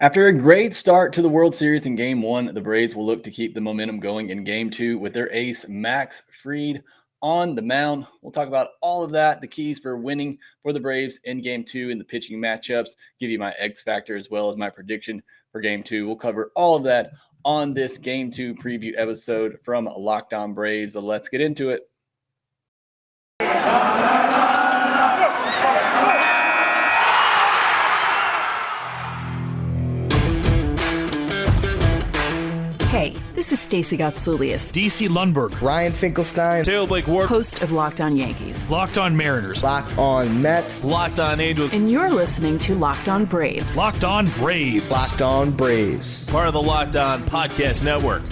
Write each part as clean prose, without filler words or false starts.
After a great start to the World Series in Game 1, the Braves will look to keep the momentum going in Game 2 with their ace, Max Fried, on the mound. We'll talk about all of that, the keys for winning for the Braves in Game 2 and the pitching matchups, give you my X factor as well as my prediction for Game 2. We'll cover all of that on this Game 2 preview episode from Locked On Braves. So let's get into it. Hey, this is Stacey Gotsoulias, DC Lundberg, Ryan Finkelstein, Taylor Blake Ward, host of Locked On Yankees, Locked On Mariners, Locked On Mets, Locked On Angels, and you're listening to Locked On Braves. Locked On Braves, Locked On Braves, part of the Locked On Podcast Network.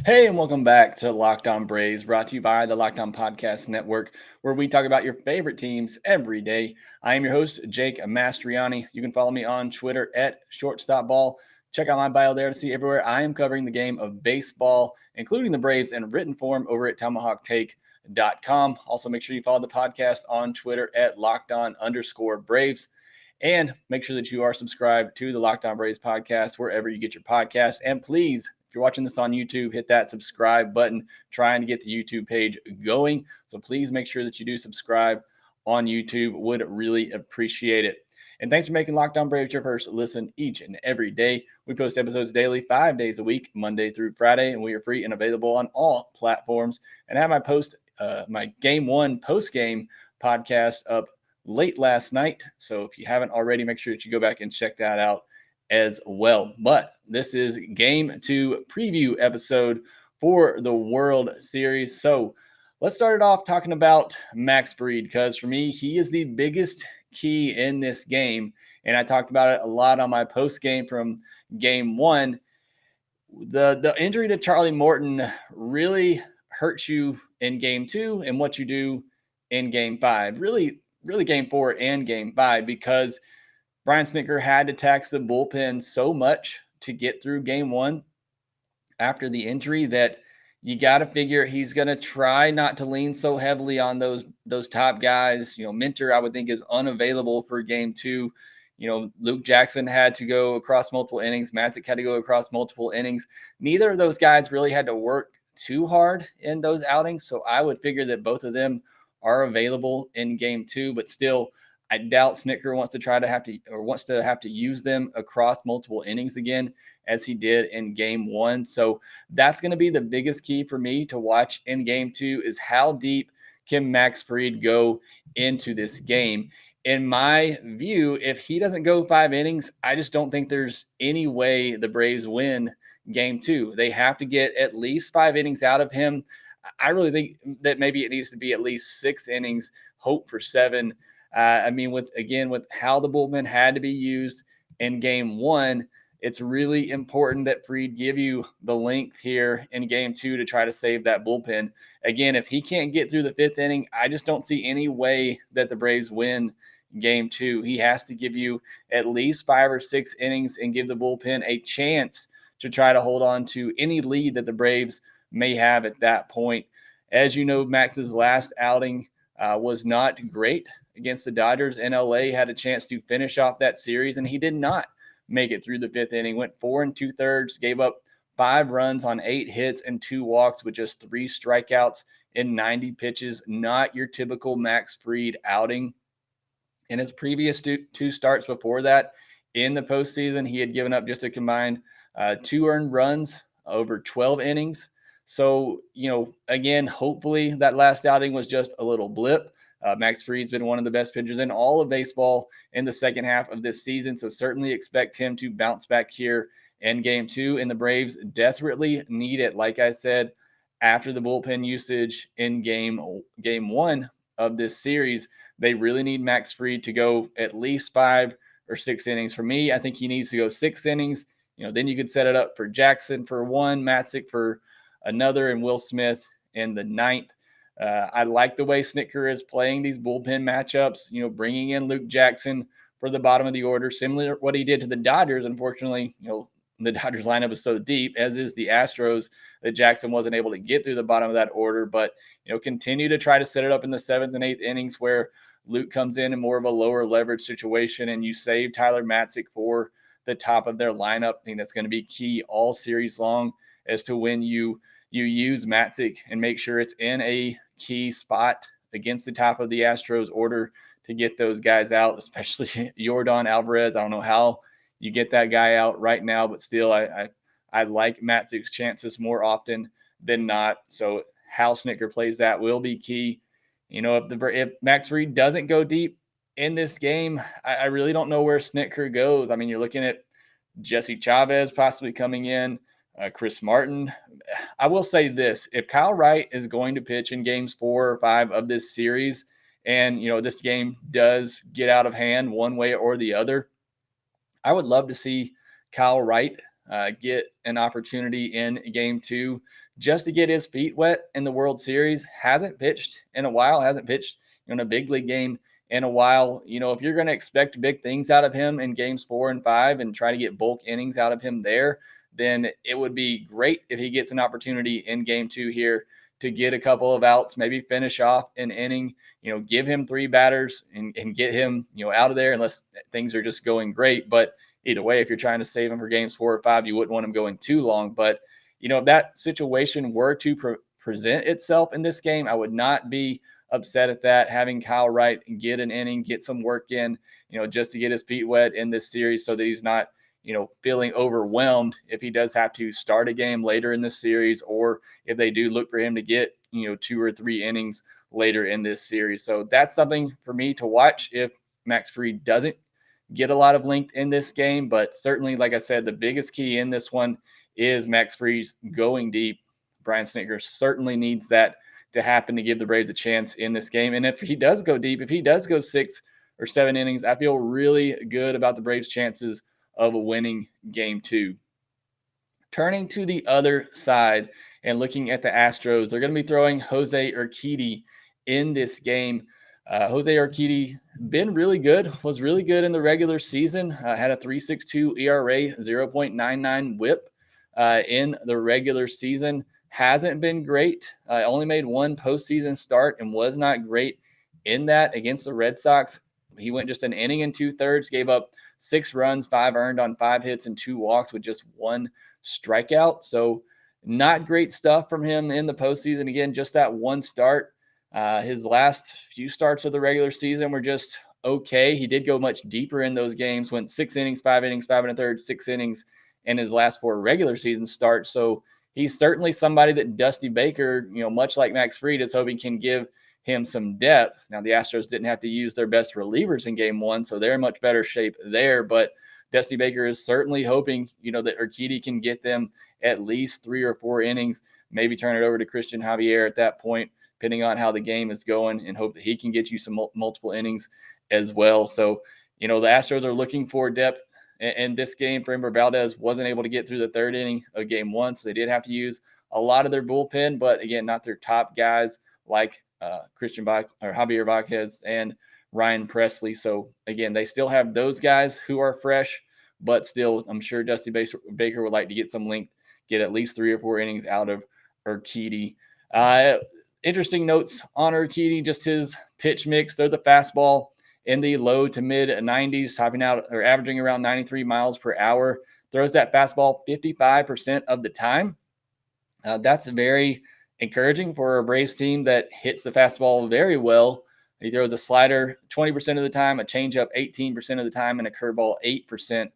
Hey, and welcome back to Locked On Braves, brought to you by the Locked On Podcast Network, where we talk about your favorite teams every day. I am your host, Jake Mastriani. You can follow me on Twitter at ShortstopBall. Check out my bio there to see everywhere I am covering the game of baseball, including the Braves in written form over at TomahawkTake.com. Also, make sure you follow the podcast on Twitter at LockedOn_Braves. And make sure that you are subscribed to the Locked On Braves podcast wherever you get your podcast. And please, if you're watching this on YouTube, hit that subscribe button, trying to get the YouTube page going. So please make sure that you do subscribe on YouTube. Would really appreciate it. And thanks for making Locked On Braves your first listen each and every day. We post episodes daily, 5 days a week, Monday through Friday, and we are free and available on all platforms. And I have my Game 1 post-game podcast up late last night. So if you haven't already, make sure that you go back and check that out as well. But this is Game 2 preview episode for the World Series. So let's start it off talking about Max Fried, because for me, he is the biggest key in this game. And I talked about it a lot on my post game from Game 1. The injury to Charlie Morton really hurts you in Game 2 and what you do in Game 5. Really Game 4 and Game 5, because Brian Snitker had to tax the bullpen so much to get through Game 1 after the injury that you got to figure he's going to try not to lean so heavily on those top guys. Minter, I would think, is unavailable for Game 2. Luke Jackson had to go across multiple innings. Matzik had to go across multiple innings. Neither of those guys really had to work too hard in those outings, so I would figure that both of them are available in Game 2, but still, I doubt Snitker wants to have to use them across multiple innings again, as he did in Game 1. So that's going to be the biggest key for me to watch in Game 2, is how deep can Max Fried go into this game. In my view, if he doesn't go 5 innings, I just don't think there's any way the Braves win Game 2. They have to get at least 5 innings out of him. I really think that maybe it needs to be at least 6 innings, hope for 7. With how the bullpen had to be used in Game 1, it's really important that Fried give you the length here in Game 2 to try to save that bullpen. Again, if he can't get through the 5th inning, I just don't see any way that the Braves win Game 2. He has to give you at least 5 or 6 innings and give the bullpen a chance to try to hold on to any lead that the Braves may have at that point. As you know, Max's last outing was not great against the Dodgers. In LA, had a chance to finish off that series, and he did not make it through the 5th inning. Went 4 2/3, gave up 5 runs on 8 hits and 2 walks with just 3 strikeouts in 90 pitches. Not your typical Max Fried outing. In his previous two starts before that, in the postseason, he had given up just a combined 2 earned runs over 12 innings. So, again, hopefully that last outing was just a little blip. Max Fried's been one of the best pitchers in all of baseball in the second half of this season, so certainly expect him to bounce back here in Game 2, and the Braves desperately need it. Like I said, after the bullpen usage in Game 1 of this series, they really need Max Fried to go at least 5 or 6 innings. For me, I think he needs to go 6 innings. Then you could set it up for Jackson for 1, Matzik for another, and Will Smith in the 9th. I like the way Snitker is playing these bullpen matchups, bringing in Luke Jackson for the bottom of the order, similar to what he did to the Dodgers. Unfortunately, the Dodgers lineup is so deep, as is the Astros, that Jackson wasn't able to get through the bottom of that order. But, continue to try to set it up in the 7th and 8th innings where Luke comes in more of a lower leverage situation, and you save Tyler Matzik for the top of their lineup. I think that's going to be key all series long as to when you use Matzik and make sure it's in a key spot against the top of the Astros order to get those guys out, especially Yordan Alvarez. I don't know how you get that guy out right now, but still I like Matzik's chances more often than not. So how Snitker plays that will be key. If Max Fried doesn't go deep in this game, I really don't know where Snitker goes. I mean, you're looking at Jesse Chavez possibly coming in, Chris Martin. I will say this: if Kyle Wright is going to pitch in games 4 or 5 of this series, and this game does get out of hand one way or the other, I would love to see Kyle Wright get an opportunity in game 2 just to get his feet wet in the World Series. Hasn't pitched in a while, hasn't pitched in a big league game in a while. If you're going to expect big things out of him in games 4 and 5 and try to get bulk innings out of him there, then it would be great if he gets an opportunity in game 2 here to get a couple of outs, maybe finish off an inning, give him 3 batters and get him, out of there, unless things are just going great. But either way, if you're trying to save him for games 4 or 5, you wouldn't want him going too long. But, if that situation were to present itself in this game, I would not be upset at that, having Kyle Wright get an inning, get some work in, just to get his feet wet in this series so that he's not, feeling overwhelmed if he does have to start a game later in this series, or if they do look for him to get, 2 or 3 innings later in this series. So that's something for me to watch if Max Fried doesn't get a lot of length in this game. But certainly, like I said, the biggest key in this one is Max Fried going deep. Brian Snitker certainly needs that to happen to give the Braves a chance in this game. And if he does go deep, if he does go 6 or 7 innings, I feel really good about the Braves' chances of winning game 2. Turning to the other side and looking at the Astros, they're going to be throwing Jose Urquidy in this game. Jose Urquidy been really good, was really good in the regular season, had a 3.62 ERA, 0.99 whip in the regular season. Hasn't been great. Only made 1 postseason start and was not great in that against the Red Sox. He went just an inning and 2/3, gave up 6 runs, 5 earned on 5 hits and 2 walks with just 1 strikeout. So not great stuff from him in the postseason. Again, just that 1 start. His last few starts of the regular season were just okay. He did go much deeper in those games, went 6 innings, 5 innings, 5 1/3, 6 innings in his last 4 regular season starts. So he's certainly somebody that Dusty Baker, much like Max Fried, is hoping can give him some depth. Now, the Astros didn't have to use their best relievers in game 1, so they're in much better shape there. But Dusty Baker is certainly hoping, that Urquidy can get them at least 3 or 4 innings, maybe turn it over to Christian Javier at that point, depending on how the game is going, and hope that he can get you some multiple innings as well. So, the Astros are looking for depth in this game. Framber Valdez wasn't able to get through the 3rd inning of game 1, so they did have to use a lot of their bullpen, but again, not their top guys like Javier Vázquez and Ryan Presley. So again, they still have those guys who are fresh, but still, I'm sure Dusty Baker would like to get some length, get at least 3 or 4 innings out of Urquidy. Interesting notes on Urquidy, just his pitch mix. Throws a fastball in the low to mid 90s, topping out or averaging around 93 miles per hour. Throws that fastball 55% of the time. That's very encouraging for a Braves team that hits the fastball very well. He throws a slider 20% of the time, a changeup 18% of the time, and a curveball 8%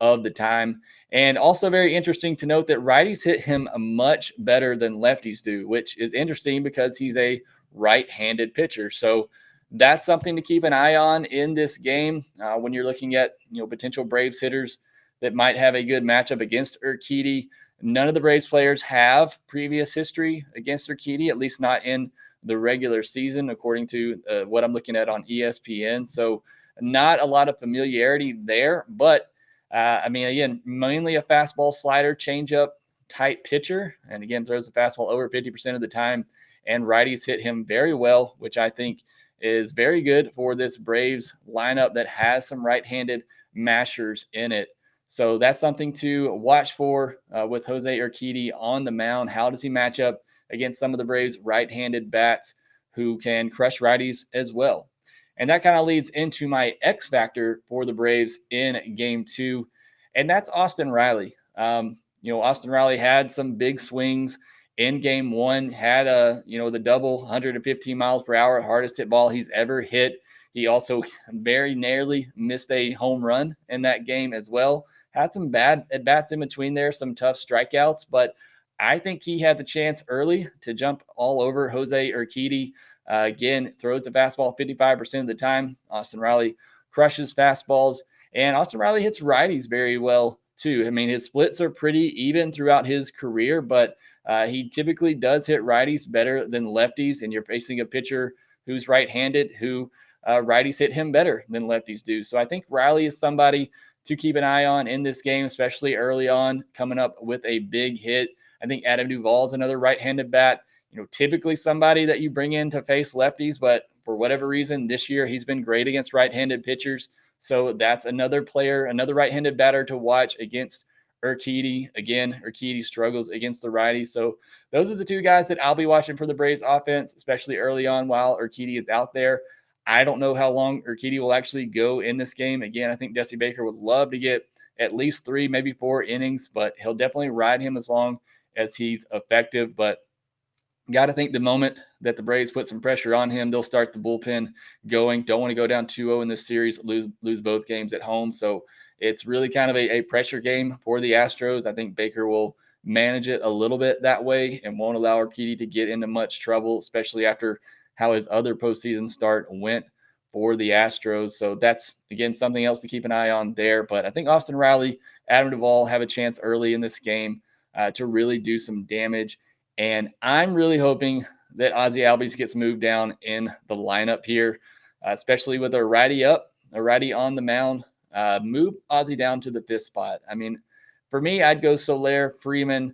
of the time. And also very interesting to note that righties hit him much better than lefties do, which is interesting because he's a right-handed pitcher. So that's something to keep an eye on in this game when you're looking at potential Braves hitters that might have a good matchup against Urquidy. None of the Braves players have previous history against Urquidy, at least not in the regular season, according to what I'm looking at on ESPN. So not a lot of familiarity there, but again, mainly a fastball, slider, changeup type pitcher. And again, throws the fastball over 50% of the time, and righties hit him very well, which I think is very good for this Braves lineup that has some right-handed mashers in it. So that's something to watch for with Jose Urquidy on the mound. How does he match up against some of the Braves' right-handed bats who can crush righties as well? And that kind of leads into my X factor for the Braves in Game 2, and that's Austin Riley. Austin Riley had some big swings in Game 1, had the double 115 miles per hour, hardest hit ball he's ever hit. He also very nearly missed a home run in that game as well. Had some bad at bats in between there, some tough strikeouts, but I think he had the chance early to jump all over Jose Urquidy. Again, throws the fastball 55% of the time. Austin Riley crushes fastballs, and Austin Riley hits righties very well too. I mean, his splits are pretty even throughout his career, but he typically does hit righties better than lefties, and you're facing a pitcher who's right-handed who righties hit him better than lefties do. So I think Riley is somebody to keep an eye on in this game, especially early on, coming up with a big hit. I think Adam Duvall is another right-handed bat. Typically somebody that you bring in to face lefties, but for whatever reason, this year he's been great against right-handed pitchers. So that's another player, another right-handed batter to watch against Urquidy. Again, Urquidy struggles against the righty. So those are the two guys that I'll be watching for the Braves offense, especially early on while Urquidy is out there. I don't know how long Urquidy will actually go in this game. Again, I think Dusty Baker would love to get at least 3, maybe 4 innings, but he'll definitely ride him as long as he's effective. But got to think the moment that the Braves put some pressure on him, they'll start the bullpen going. Don't want to go down 2-0 in this series, lose both games at home. So it's really kind of a pressure game for the Astros. I think Baker will manage it a little bit that way and won't allow Urquidy to get into much trouble, especially after how his other postseason start went for the Astros. So that's, again, something else to keep an eye on there. But I think Austin Riley, Adam Duvall have a chance early in this game to really do some damage. And I'm really hoping that Ozzie Albies gets moved down in the lineup here, especially with a righty up, a righty on the mound. Move Ozzie down to the 5th spot. I mean, for me, I'd go Soler, Freeman,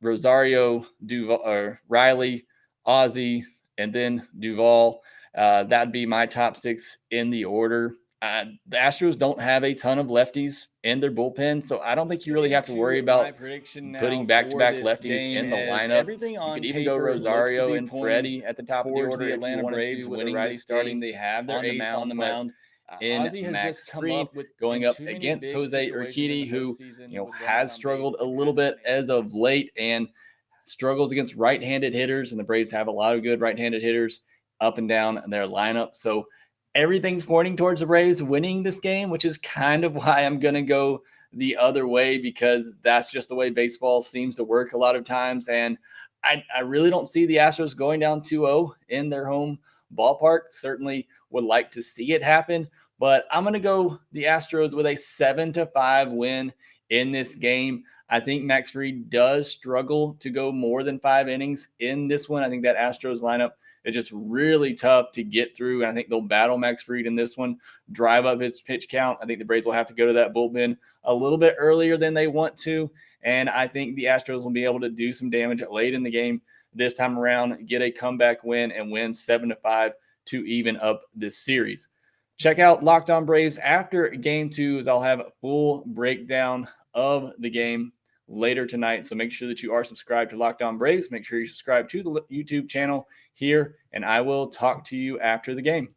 Rosario, Duvall, or Riley, Ozzie, and then Duvall. That'd be my top 6 in the order. The Astros don't have a ton of lefties in their bullpen, so I don't think you really have to worry about putting back-to-back lefties in the lineup. Everything You on could even go paper Rosario looks to be and Freddie at the top of the order. the If Atlanta you wanted Braves to, with a winning righty this starting, game. They have their ace on the mound. Ozzie has Max just come Fried up with going up against Jose Urquidy, who has struggled a little bit as of late and struggles against right-handed hitters, and the Braves have a lot of good right-handed hitters up and down their lineup. So everything's pointing towards the Braves winning this game, which is kind of why I'm going to go the other way, because that's just the way baseball seems to work a lot of times. And I really don't see the Astros going down 2-0 in their home ballpark. Certainly would like to see it happen, but I'm going to go the Astros with a 7-5 win in this game. I think Max Fried does struggle to go more than 5 innings in this one. I think that Astros lineup is just really tough to get through, and I think they'll battle Max Fried in this one, drive up his pitch count. I think the Braves will have to go to that bullpen a little bit earlier than they want to, and I think the Astros will be able to do some damage late in the game this time around, get a comeback win, and win 7-5 to even up this series. Check out Locked On Braves after Game 2, as I'll have a full breakdown of the game later tonight. So make sure that you are subscribed to Locked On Braves. Make sure you subscribe to the YouTube channel here, and I will talk to you after the game.